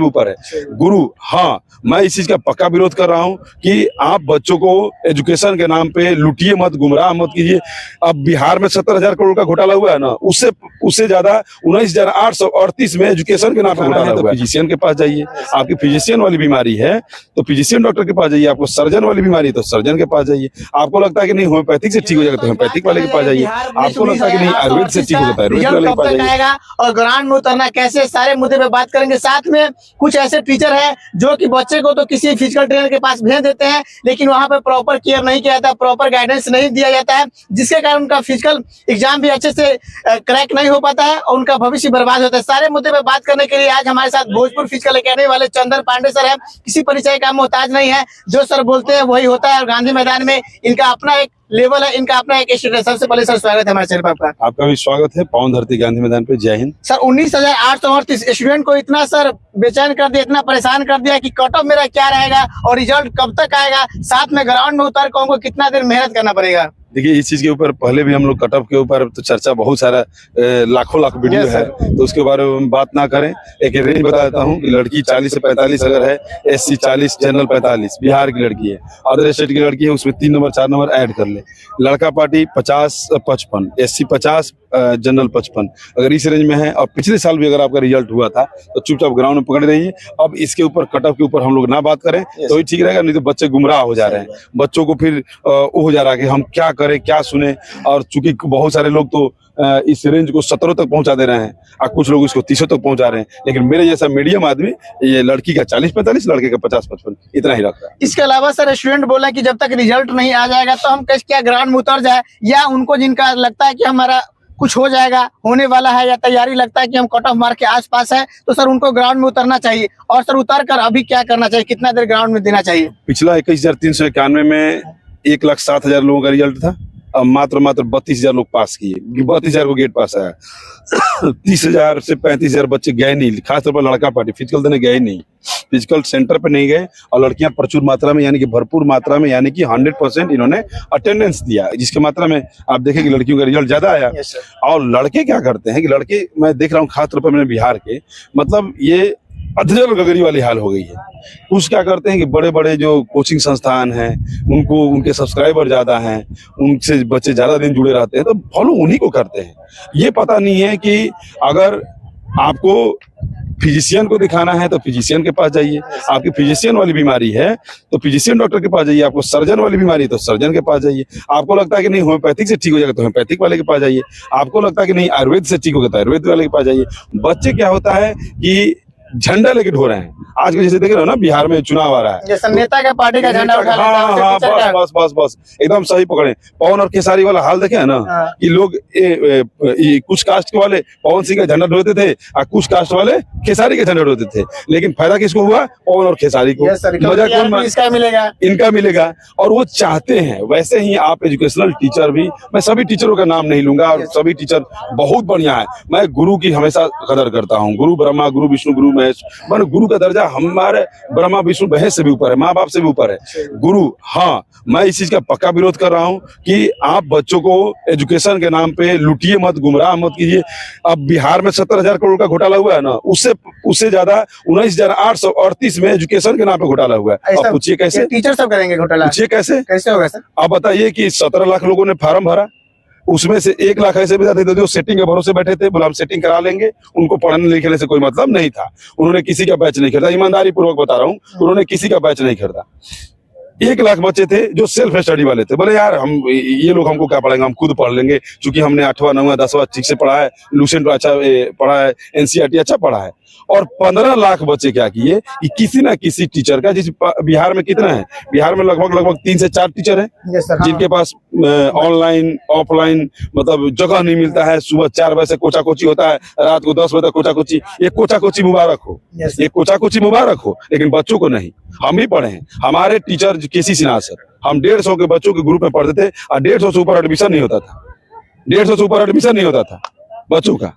ऊपर है। गुरु, हाँ, मैं इस चीज का पक्का विरोध कर रहा हूँ कि आप बच्चों को एजुकेशन के नाम पे लूटिए मत, गुमराह मत कीजिए। अब बिहार में 70,000 करोड़ का घोटाला हुआ है ना, उससे ज्यादा 19,838 में एजुकेशन के नाम पे घोटाला हुआ है। फिजिशियन के पास जाइए, आपकी फिजिशियन वाली बीमारी है तो फिजिशियन डॉक्टर के पास जाइए, आपको सर्जन वाली बीमारी है तो सर्जन के पास जाइए, आपको लगता है कि नहीं होम्योपैथिक से ठीक हो जाएगा तो होम्योपैथिक वाले के पास जाइए, आपको लगता है कि नहीं आयुर्वेद से ठीक हो जाता है आयुर्वेद वाले के पास जाइए। और ग्राउंड में उतरना कैसे, सारे मुद्दे पे बात करेंगे। साथ में कुछ ऐसे टीचर हैं जो कि बच्चे को तो किसी फिजिकल ट्रेनर के पास भेज देते हैं, लेकिन वहां पे प्रॉपर केयर नहीं किया जाता, प्रॉपर गाइडेंस नहीं दिया जाता है, जिसके कारण उनका फिजिकल एग्जाम भी अच्छे से क्रैक नहीं हो पाता है और उनका भविष्य बर्बाद होता है। सारे मुद्दे पे बात करने के लिए आज हमारे साथ भोजपुर फिजिकल एकेडमी वाले चंदन पांडे सर है। किसी परिचय का मोहताज नहीं है, जो सर बोलते हैं वही होता है और गांधी मैदान में इनका अपना एक लेवल है, इनका अपना एक स्टूडेंट। सबसे पहले सर स्वागत है हमारे चैनल पर आपका। आपका भी स्वागत है पावन धरती गांधी मैदान पे। जय हिंद सर। 19,838 स्टूडेंट को इतना सर बेचैन कर दिया, इतना परेशान कर दिया कि कट ऑफ मेरा क्या रहेगा और रिजल्ट कब तक आएगा, साथ में ग्राउंड में उतर को कितना देर मेहनत करना पड़ेगा। देखिए, इस चीज के ऊपर पहले भी हम लोग कट ऑफ के ऊपर तो चर्चा बहुत सारा लाखों लाख वीडियो है, तो उसके बारे में बात ना करें। एक रेंज बता देता हूँ कि लड़की 40 से 45 अगर है, SC 40, जनरल 45, बिहार की लड़की है, अदर स्टेट की लड़की है, उसमें 3 नंबर 4 नंबर ऐड कर ले। लड़का पार्टी 50-55, SC 50, जनरल 55, अगर इस रेंज में है और पिछले साल भी अगर आपका रिजल्ट हुआ था तो चुपचाप ग्राउंड में पकड़ रहिए। अब इसके ऊपर कट ऑफ के ऊपर हम लोग ना बात करें तो ही ठीक रहेगा, नहीं तो बच्चे गुमराह हो जा रहे हैं, बच्चों को फिर वो हो जा रहा है कि हम क्या करें क्या सुने। और चूंकि बहुत सारे लोग तो इस रेंज को 17 तक पहुंचा दे रहे हैं और कुछ लोग इसको 30 तक पहुंचा रहे हैं, लेकिन मेरे जैसा मीडियम आदमी ये लड़की का 40-45, लड़के का 50-55 इतना ही रखता है। इसके अलावा सर स्टूडेंट बोला कि जब तक रिजल्ट नहीं आ जाएगा तो हम कैसे क्या ग्राउंड में उतर जाए, या उनको जिनका लगता है कि हमारा कुछ हो जाएगा, होने वाला है, या तैयारी लगता है कि हम कट ऑफ मार्क के आसपास है, तो सर उनको ग्राउंड में उतरना चाहिए। और सर उतर कर अभी क्या करना चाहिए, कितना देर ग्राउंड में देना चाहिए। पिछला 21,391 में 1,07,000 लोगों का रिजल्ट था, अब मात्र 32,000 लोग पास किए, 32,000 को गेट पास आया। 30,000 से 35,000 बच्चे गए नहीं, खासतौर पर लड़का पार्टी फिजिकल देने गए नहीं, फिजिकल सेंटर पे नहीं गए, और लड़कियां प्रचुर मात्रा में यानी कि भरपूर मात्रा में यानी कि 100% इन्होंने अटेंडेंस दिया, जिसके मात्रा में आप देखें कि लड़कियों का रिजल्ट ज्यादा आया। और लड़के क्या करते हैं कि लड़के, मैं देख रहा हूँ खासतौर पर मैंने बिहार के, मतलब ये अधजल गगरी वाली हाल हो गई है। कुछ क्या करते हैं कि बड़े बड़े जो कोचिंग संस्थान हैं उनको, उनके सब्सक्राइबर ज्यादा हैं, उनसे बच्चे ज्यादा दिन जुड़े रहते हैं तो फॉलो उन्हीं को करते हैं। ये पता नहीं है कि अगर आपको फिजिशियन को दिखाना है तो फिजिशियन के पास जाइए, आपकी फिजिशियन वाली बीमारी है तो फिजिशियन डॉक्टर के पास जाइए, आपको सर्जन वाली बीमारी है तो सर्जन के पास जाइए, आपको लगता है कि नहीं होम्योपैथिक से ठीक हो जाएगा तो होम्योपैथिक वाले के पास जाइए, आपको लगता है कि नहीं आयुर्वेद से ठीक होगा तो आयुर्वेद वाले के पास जाइए। बच्चे क्या होता है कि झंडा लेके ढो रहे हैं। आज के जैसे देख रहे हो ना, बिहार में चुनाव आ रहा है, जैसे नेता का पार्टी का झंडा उठा लेता है। हाँ, बस एकदम सही पकड़े। पवन और खेसारी वाला हाल देखे है ना, कि लोग कुछ कास्ट के वाले पवन सिंह का झंडा ढोते थे और कुछ कास्ट वाले खेसारी के झंडा ढोते थे, लेकिन फायदा किसको हुआ? पवन और खेसारी को। मजा कौन? इसका मिलेगा, इनका मिलेगा। और वो चाहते हैं। वैसे ही आप एजुकेशनल टीचर भी, मैं सभी टीचरों का नाम नहीं लूंगा, और सभी टीचर बहुत बढ़िया है, मैं गुरु की हमेशा कदर करता हूँ। गुरु ब्रह्मा, गुरु विष्णु, गुरु महेश, मान गुरु का दर्जा हमारे ब्रह्मा विष्णु महेश से भी ऊपर है, माँ बाप से भी ऊपर है गुरु। हाँ, मैं इस चीज का पक्का विरोध कर रहा हूँ कि आप बच्चों को एजुकेशन के नाम पे लूटिए मत, गुमराह मत कीजिए। अब बिहार में 70,000 करोड़ का घोटाला हुआ है ना, उससे ज्यादा 19,838 में एजुकेशन के नाम पे घोटाला हुआ है। अब पूछिए कैसे टीचर सब करेंगे घोटाला? पूछिए कैसे होगा सर? आप बताइए कि 17 लाख लोगों ने फार्म भरा, उसमें से 1 लाख ऐसे भी थे जो सेटिंग के भरोसे बैठे थे, बोला हम सेटिंग करा लेंगे, उनको पढ़ने लिखने से कोई मतलब नहीं था, उन्होंने किसी का बैच नहीं खरीदा। ईमानदारी पूर्वक बता रहा हूँ, उन्होंने किसी का बैच नहीं खरीदा। 1 लाख बच्चे थे जो सेल्फ स्टडी वाले थे, बोले यार हम ये लोग हमको क्या पढ़ाएंगे, हम खुद पढ़ लेंगे, क्योंकि हमने 8वां 9वां 10वां ठीक से पढ़ा है, लूसेंट अच्छा पढ़ा है, NCERT अच्छा पढ़ा है। और 15 लाख बच्चे क्या किए कि किसी ना किसी टीचर का, जिस बिहार में कितना है, बिहार में लगभग 3 से 4 टीचर हैं जिनके पास ऑनलाइन ऑफलाइन मतलब जगह नहीं मिलता है। सुबह 4 बजे से कोचा कोची होता है, रात को 10 बजे तक कोचा कोची। ये कोचा कोची मुबारक हो, ये कोचा कोची मुबारक हो, लेकिन बच्चों को नहीं। हम भी पढ़े हैं, हमारे टीचर केसी सिन्हा सर, हम 150 के बच्चों के ग्रुप में पढ़ते थे और 150 से ऊपर एडमिशन नहीं होता था, 150 से ऊपर एडमिशन नहीं होता था बच्चों का।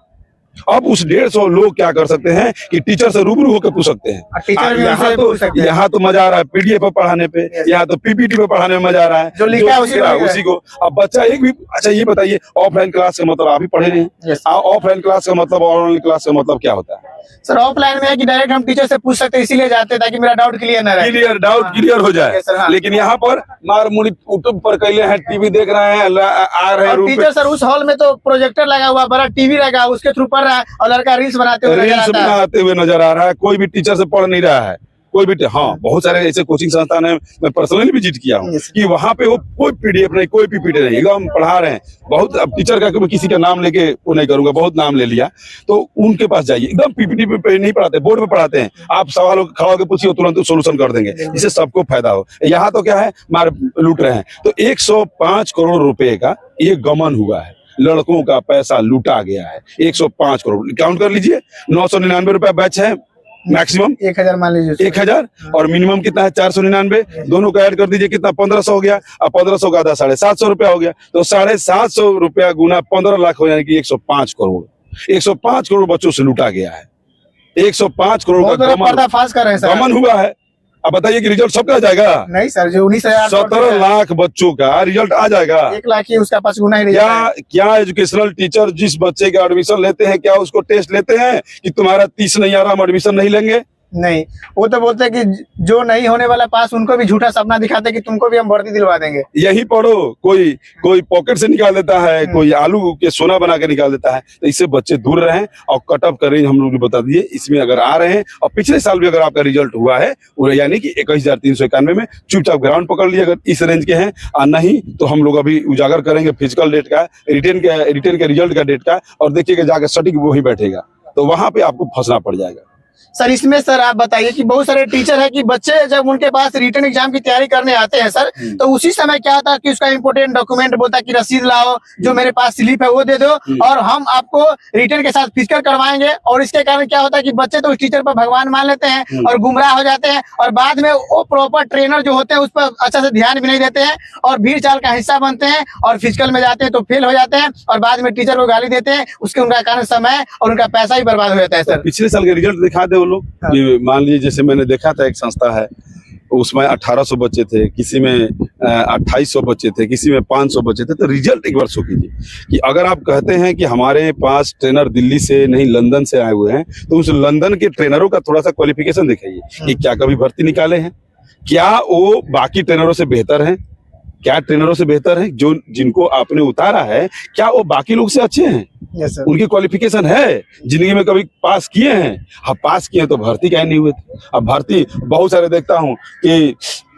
अब उस 150 लोग क्या कर सकते हैं कि टीचर से रूबरू होकर पूछ सकते हैं। टीचर भी उनसे पूछ सकते हैं। यहाँ तो मजा आ रहा है पीडीएफ पर पढ़ाने पे, यहाँ तो पीपीटी पे पढ़ाने में मजा आ रहा है, जो लिखा है उसी को। अब बच्चा एक भी, अच्छा ये बताइए, ऑफलाइन क्लास का मतलब आप ही पढ़े रहे हैं, ऑफलाइन क्लास का मतलब और ऑनलाइन क्लास का मतलब क्या होता है? सर ऑफलाइन में है कि डायरेक्ट हम टीचर से पूछ सकते हैं, इसीलिए जाते हैं ताकि मेरा डाउट क्लियर ना रहे। डाउट क्लियर हो जाए। हाँ। लेकिन यहाँ पर मार मुड़ी यूट्यूब पर कैले हैं, टीवी देख रहे हैं, आ रहे हैं रूम पे। टीचर सर उस हॉल में तो प्रोजेक्टर लगा हुआ, बड़ा टीवी लगा, उसके थ्रू पढ़ रहा है और लड़का रील्स बनाते हुए नजर आ रहा है। कोई भी टीचर से पढ़ नहीं रहा है, कोई भी। हाँ, बहुत सारे ऐसे कोचिंग संस्थान है, मैं पर्सनली विजिट किया हूँ कि वहाँ पे वो कोई पीडीएफ नहीं, कोई पीपीटी नहीं, एकदम पढ़ा रहे हैं। बहुत, अब टीचर का किसी का नाम लेके वो नहीं करूंगा, बहुत नाम ले लिया, तो उनके पास जाइए, एकदम पीपीटी पे नहीं पढ़ाते, बोर्ड पे पढ़ाते हैं। आप सवाल खड़ा होकर पूछिए, तुरंत सोल्यूशन कर देंगे, जिससे सबको फायदा हो। यहाँ तो क्या है, मार लूट रहे हैं। तो 105 करोड़ रुपए का ये गमन हुआ है, लड़कों का पैसा लूटा गया है। 105 करोड़ काउंट कर लीजिए, 999 रुपया बैच है मैक्सिमम, 1000 मान लीजिए, 1000, और मिनिमम कितना है 499, दोनों का ऐड कर दीजिए, कितना 1500 हो गया। अब 1500 का आधा 750 रुपया हो गया, तो 750 रुपया गुना 15 लाख हो, यानी कि 105 करोड़। 105 करोड़ बच्चों से लूटा गया है। 105 करोड़ का पर्दाफाश कर रहे हैं, गमन हुआ है। अब बताइए कि रिजल्ट सबका आ जाएगा? नहीं सर, जो 19,000 17 लाख बच्चों का रिजल्ट आ जाएगा। 1 लाख ही उसका पास गुना ही क्या एजुकेशनल टीचर जिस बच्चे का एडमिशन लेते हैं, क्या उसको टेस्ट लेते हैं कि तुम्हारा 30 नहीं आ रहा, हम एडमिशन नहीं लेंगे? नहीं, वो तो बोलते हैं कि जो नहीं होने वाला पास, उनको भी झूठा सपना दिखाते हैं कि तुमको भी हम भर्ती दिलवा देंगे, यही पढ़ो। कोई पॉकेट से निकाल देता है, कोई आलू के सोना बना के निकाल देता है। तो इससे बच्चे दूर रहें, और कट ऑफ करें, हम लोग बता दिए। इसमें अगर आ रहे हैं, और पिछले साल भी अगर आपका रिजल्ट हुआ है, यानी कि 21,391 में, चुपचाप ग्राउंड पकड़ लिया अगर इस रेंज के हैं। और नहीं तो हम लोग अभी उजागर करेंगे फिजिकल डेट का, रिटर्न के रिजल्ट का डेट का, और देखिएगा जाकर सटीक वही बैठेगा, तो वहां पे आपको फंसना पड़ जाएगा। सर इसमें सर आप बताइए कि बहुत सारे टीचर है कि बच्चे जब उनके पास रिटर्न एग्जाम की तैयारी करने आते हैं सर, तो उसी समय क्या होता है कि उसका इंपोर्टेंट डॉक्यूमेंट बोलता है कि रसीद लाओ, जो मेरे पास स्लिप है वो दे दो, और हम आपको रिटर्न के साथ फिजिकल करवाएंगे। और इसके कारण क्या होता है कि बच्चे तो उस टीचर पर भगवान मान लेते हैं और गुमराह हो जाते हैं, और बाद में वो प्रॉपर ट्रेनर जो होते हैं उस पर अच्छा से ध्यान भी नहीं देते हैं, और भीड़ चाल का हिस्सा बनते हैं, और फिजिकल में जाते हैं तो फेल हो जाते हैं, और बाद में टीचर को गाली देते हैं। उसके उनका कारण समय और उनका पैसा ही बर्बाद हो जाता है। सर पिछले साल के रिजल्ट दिखा दे वो लोग। मान लीजिए जैसे मैंने देखा था, एक संस्था है, उसमें 1800 बच्चे थे, किसी में 2800 बच्चे थे, किसी में 500 बच्चे थे। तो रिजल्ट एक बार शो कीजिए कि अगर आप कहते हैं कि हमारे पास ट्रेनर दिल्ली से नहीं लंदन से आए हुए हैं, तो उस लंदन के ट्रेनरों का थोड़ा सा क्वालिफिकेशन दिखाइए कि क्या कभी भर्ती निकाले हैं, क्या वो बाकी ट्रेनरों से बेहतर हैं, क्या ट्रेनरों से बेहतर है, जो जिनको आपने उतारा है, क्या वो बाकी लोग से अच्छे हैं? Yes sir. उनकी क्वालिफिकेशन है, जिंदगी में कभी पास किए हैं? हाँ, पास किए तो भर्ती काहे नहीं हुए थे? अब भर्ती बहुत सारे देखता हूँ कि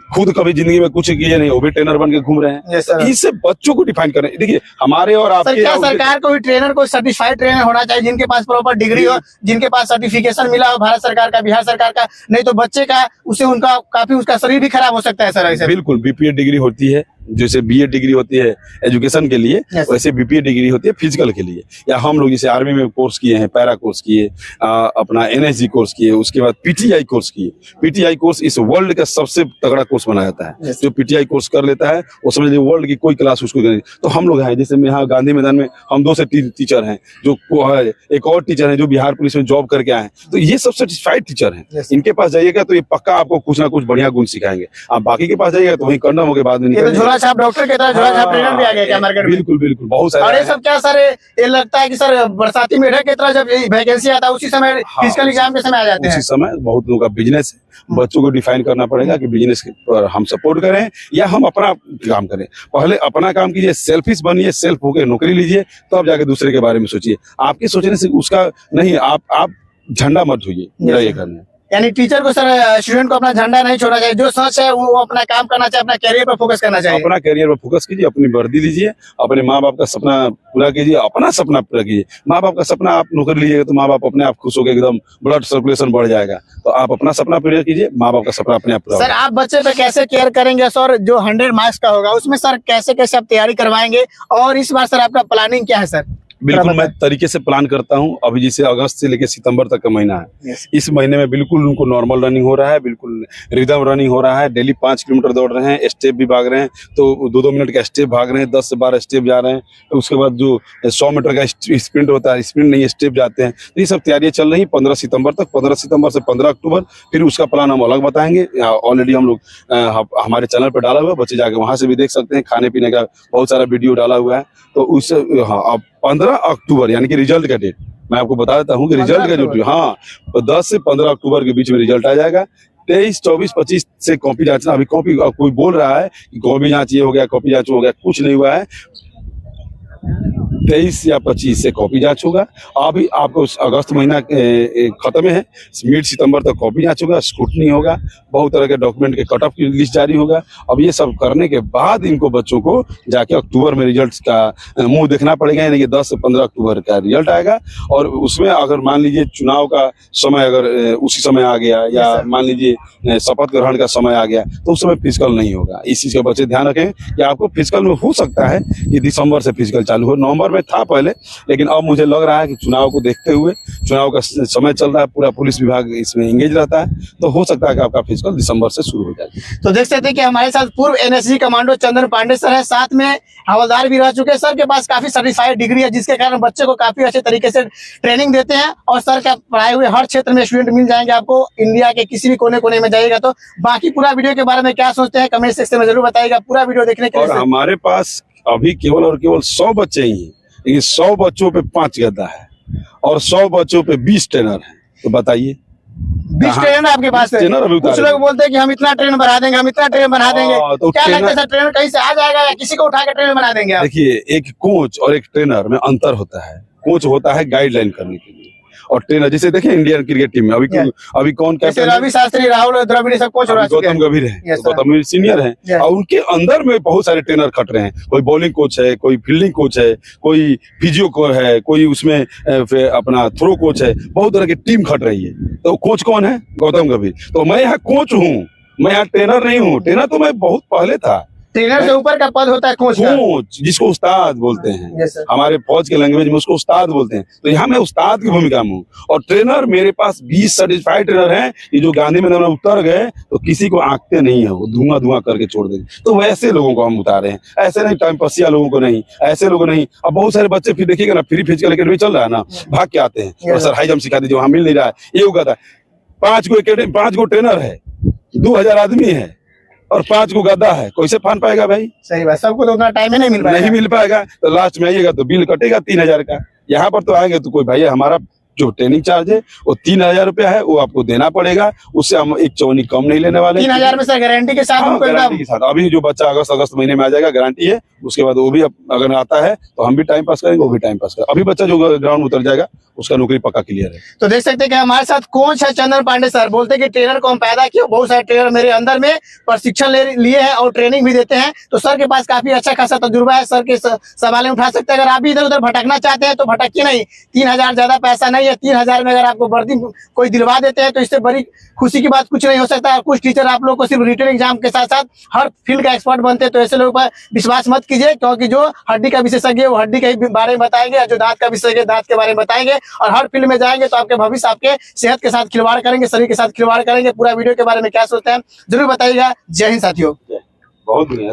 खुद कभी जिंदगी में कुछ किए नहीं, वो भी ट्रेनर बन के घूम रहे हैं। yes, इससे बच्चों को डिफाइन करें। देखिए हमारे और आपके, क्या सरकार को भी ट्रेनर को सर्टिफाइड ट्रेनर होना चाहिए, जिनके पास प्रॉपर डिग्री हो, जिनके पास सर्टिफिकेशन मिला हो भारत सरकार का, बिहार सरकार का। नहीं तो बच्चे का उससे उनका काफी उसका शरीर भी खराब हो सकता है सर। ऐसे बिल्कुल बीपीए डिग्री होती है, जैसे बीए डिग्री होती है एजुकेशन के लिए, वैसे बीपीए डिग्री होती है फिजिकल के लिए। या हम लोग जैसे आर्मी में कोर्स किए हैं, पैरा कोर्स किए, अपना एनएसजी कोर्स किए, उसके बाद पीटीआई कोर्स किए। पीटीआई कोर्स इस वर्ल्ड का सबसे तगड़ा कोर्स माना जाता है। जो पीटीआई कोर्स कर लेता है वो समझ लीजिए वर्ल्ड की कोई क्लास उसको नहीं। तो हम लोग हैं, जैसे यहाँ गांधी मैदान में हम 2 से 3 टीचर हैं, जो एक और टीचर है जो बिहार पुलिस में जॉब करके आए हैं। तो ये सब सर्टिफाइड टीचर हैं। इनके पास जाइएगा तो ये पक्का आपको कुछ ना कुछ बढ़िया गुण सिखाएंगे। आप बाकी के पास जाइएगा तो वही कंडम के बाद में झोला छाप डॉक्टर की तरह झोला छाप ट्रेनर भी आ गया क्या मार्केट में? बिल्कुल बिल्कुल, बहुत सारे। और ये सब क्या सर, ये लगता है कि सर बरसाती मेढक की तरह जब वैकेंसी आता है उसी समय फिजिकल एग्जाम के समय आ जाते हैं। उसी समय बहुत लोगों का बिजनेस है, बच्चों को डिफाइन करना पड़ेगा कि बिजनेस पर हम सपोर्ट करें या हम अपना काम करें। पहले अपना काम कीजिए, सेल्फिश बनिए, सेल्फ होकर नौकरी लीजिए, तो आप जाके दूसरे के बारे में सोचिए। आपके सोचने से उसका नहीं, आप झंडा मत धोइए, मेरा ये कहना है। यानी टीचर को सर स्टूडेंट को अपना झंडा नहीं छोड़ना चाहिए, जो सच है वो अपना काम करना चाहिए, अपना कैरियर पर फोकस करना चाहिए। अपना कैरियर पर फोकस कीजिए, अपनी वर्दी लीजिए, अपने माँ बाप का सपना पूरा कीजिए, अपना सपना पूरा कीजिए। माँ बाप का सपना आप नौकरी लीजिएगा तो माँ बाप अपने आप खुश होकर एकदम ब्लड सर्कुलेशन बढ़ जाएगा। तो आप अपना सपना पूरा कीजिए, माँ बाप का सपना अपने आप पूरा। सर आप बच्चे पे कैसे केयर करेंगे सर? जो 100 मार्क्स का होगा उसमें सर कैसे कैसे आप तैयारी करवाएंगे, और इस बार सर आपका प्लानिंग क्या है सर? बिल्कुल मैं तरीके से प्लान करता हूँ। अभी जैसे अगस्त से लेकर सितंबर तक का महीना है, इस महीने में बिल्कुल उनको नॉर्मल रनिंग हो रहा है, बिल्कुल रिदम रनिंग हो रहा है, डेली 5 किलोमीटर दौड़ रहे हैं, स्टेप भी भाग रहे हैं, तो 2-2 मिनट का स्टेप भाग रहे हैं, 10 से 12 स्टेप जा रहे हैं। तो उसके बाद जो 100 मीटर का स्प्रिंट होता है, स्प्रिंट नहीं स्टेप जाते हैं। तो ये सब तैयारियां चल रही 15 सितंबर तक, 15 सितंबर से 15 अक्टूबर, फिर उसका प्लान हम अलग बताएंगे। ऑलरेडी हम लोग हमारे चैनल पर डाला हुआ है, बच्चे जाके वहां से भी देख सकते हैं, खाने पीने का बहुत सारा वीडियो डाला हुआ है। तो उस अब 15 अक्टूबर यानी कि रिजल्ट का डेट मैं आपको बता देता हूँ कि रिजल्ट का जो 10 से 15 अक्टूबर के बीच में रिजल्ट आ जाएगा। 23, 24, 25 से कॉपी जांचना। अभी कॉपी कोई बोल रहा है कि कॉपी जांच ये हो गया, कॉपी जांच हो गया, कुछ नहीं हुआ है। 23 या 25 से कॉपी जांच होगा। अभी आपको अगस्त महीना खत्म है, मिड सितंबर तक कॉपी जांच होगा, स्क्रूटनी होगा, बहुत तरह के डॉक्यूमेंट के कट ऑफ की लिस्ट जारी होगा। अब ये सब करने के बाद इनको बच्चों को जाके अक्टूबर में रिजल्ट का मुंह देखना पड़ेगा, यानी कि 10 से 15 अक्टूबर का रिजल्ट आएगा। और उसमें अगर मान लीजिए चुनाव का समय अगर उसी समय आ गया, या मान लीजिए शपथ ग्रहण का समय आ गया, तो उस समय फिजिकल नहीं होगा। इस चीज का बच्चे ध्यान रखें कि आपको फिजिकल में हो सकता है कि दिसंबर से फिजिकल चालू हो, नवंबर में था पहले, लेकिन अब मुझे लग रहा है कि चुनाव को देखते हुए, चुनाव का समय चल रहा है, पूरा पुलिस विभाग इसमें एंगेज रहता है, तो हो सकता है कि आपका फिजिकल दिसंबर से शुरू हो जाए। तो देख सकते हैं कि हमारे साथ पूर्व एनएसजी कमांडो चंदन पांडे सर है, साथ में हवलदार भी रह चुके हैं। सर के पास काफी सर्टिफाइड डिग्री है, जिसके कारण बच्चे को काफी अच्छे तरीके से ट्रेनिंग देते हैं। और सर का पढ़ाए हुए हर क्षेत्र में स्टूडेंट मिल जाएंगे आपको, इंडिया के किसी भी कोने कोने में जाइएगा। तो बाकी पूरा वीडियो के बारे में क्या सोचते हैं कमेंट सेक्शन में जरूर बताइएगा। पूरा वीडियो देखने के लिए और हमारे पास अभी केवल और केवल 100 बच्चे ही हैं, लेकिन 100 बच्चों पे 5 गद्दा है और 100 बच्चों पे 20 ट्रेनर है। तो बताइए 20 ट्रेनर आपके पास है। ट्रेनर अभी कुछ लोग बोलते हैं कि हम इतना ट्रेन बढ़ा देंगे, हम इतना ट्रेन बना देंगे, तो क्या लगता है सर ट्रेनर कहीं से आ जाएगा या किसी को उठा के ट्रेनर बना देंगे आप? देखिए, एक कोच और एक ट्रेनर में अंतर होता है। कोच होता है गाइडलाइन करने के लिए, और ट्रेनर जैसे देखिए इंडियन क्रिकेट टीम में अभी कौन जैसे रवि शास्त्री, राहुल द्रविड़ सब कोच हो रहा है, गौतम गंभीर है, गौतम गंभीर सीनियर है, और उनके अंदर में बहुत सारे ट्रेनर खट रहे हैं। कोई बॉलिंग कोच है, कोई फील्डिंग कोच है, कोई फिजियो कोच है, कोई उसमें अपना थ्रो कोच है, बहुत तरह की टीम खट रही है। तो कोच कौन है? गौतम गंभीर। तो मैं यहाँ कोच हूँ, मैं यहाँ ट्रेनर नहीं हूँ। ट्रेनर तो मैं बहुत पहले था। ट्रेनर से ऊपर का पद होता है कोच का। कोच जिसको उस्ताद बोलते हैं, Yes, sir. हमारे फौज के लैंग्वेज में उसको उस्ताद बोलते हैं। तो यहाँ मैं उस्ताद की भूमिका में हूँ। और ट्रेनर मेरे पास 20 सर्टिफाइड ट्रेनर हैं। ये जो गांधी मैदान में उतर गए तो किसी को आंकते नहीं है, वो धुआं धुआं करके छोड़ देंगे। तो वैसे लोगों को हम उतारे हैं, ऐसे नहीं टाइम पसिया लोगों को नहीं, ऐसे लोगों नहीं। अब बहुत सारे बच्चे फिर देखिएगा ना, फ्री फिजिकल एकेडमी चल रहा है ना, भाग के आते हैं और सर हाई जंप सिखा दीजिए, वहां मिल नहीं रहा है, ये होगा था। 5 गो ट्रेनर है, 2000 आदमी है और 5 को गद्दा है, कैसे फान पाएगा भाई? सही बात, सबको तो उतना टाइम ही नहीं मिल पाएगा। नहीं मिल पाएगा। तो लास्ट में आइएगा तो बिल कटेगा 3000 का। यहाँ पर तो आएंगे तो कोई भाई हमारा जो ट्रेनिंग चार्ज है वो 3000 रुपया है, वो आपको देना पड़ेगा। उससे हम एक चौनी कम नहीं लेने वाले। 3000 में सर गारंटी के साथ? हाँ, गारंटी के साथ। अभी जो बच्चा अगस्त महीने में आ जाएगा, गारंटी है। उसके बाद वो भी अगर आता है तो हम भी टाइम पास करेंगे, वो भी टाइम पास करेंगे। अभी बच्चा जो ग्राउंड उतर जाएगा उसका नौकरी पक्का क्लियर है। तो देख सकते हैं कि हमारे साथ कोच है चंदन पांडे सर। बोलते हैं कि ट्रेनर को हम पैदा किए, बहुत सारे ट्रेनर मेरे अंदर में प्रशिक्षण लिए हैं और ट्रेनिंग भी देते हैं। तो सर के पास काफी अच्छा खासा तजुर्बा है, सर के सवाल उठा सकते हैं। अगर आप भी इधर उधर भटकना चाहते हैं तो भटकिए नहीं। 3000 ज्यादा पैसा नहीं है। 3000 में अगर आपको वर्दी कोई दिलवा देते हैं तो इससे बड़ी खुशी की बात कुछ नहीं हो सकता है। कुछ टीचर आप लोग को सिर्फ रिटन एग्जाम के साथ साथ हर फील्ड का एक्सपर्ट बनते हैं। तो ऐसे लोगों पर विश्वास मत कीजिए, क्योंकि जो हड्डी का विशेषज्ञ है वो हड्डी के बारे में बताएंगे, और जो दांत का विशेषज्ञ दांत के बारे में बताएंगे। और हर फील्ड में जाएंगे तो आपके भविष्य आपके सेहत के साथ खिलवाड़ करेंगे, शरीर के साथ खिलवाड़ करेंगे। पूरा वीडियो के बारे में क्या सोचते हैं जरूर बताइएगा। जय हिंद साथियों। बहुत बढ़िया।